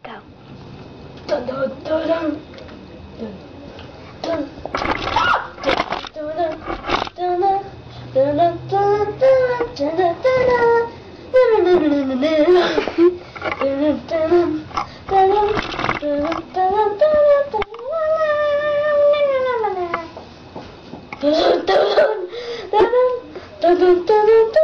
Go. Dun dun dun dun. Dun dun dun dun dun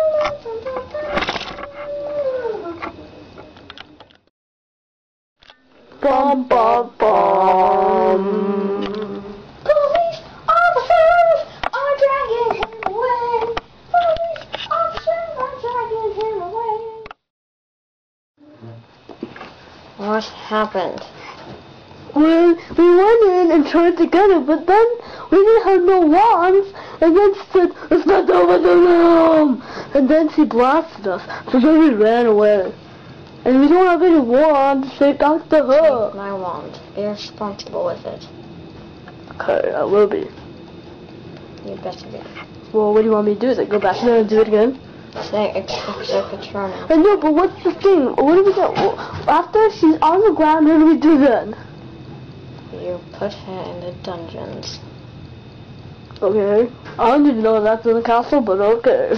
Bum bum bum. Police officers are dragging him away. Police officers are dragging him away. What happened? Well, we went in and tried to get it, but then we didn't have no wands, and then she said, "Let's not over the room!" And then she blasted us, so then we ran away. And we don't have any wands, so back to her. Take my wand. Be responsible with it. Okay, I will be. You better be. Well, what do you want me to do? Then go back there and do it again? Say extra Patrona. I know, but what's the thing? What do we do? After she's on the ground, what do we do then? You put her in the dungeons. Okay. I don't even know if that's in the castle, but okay.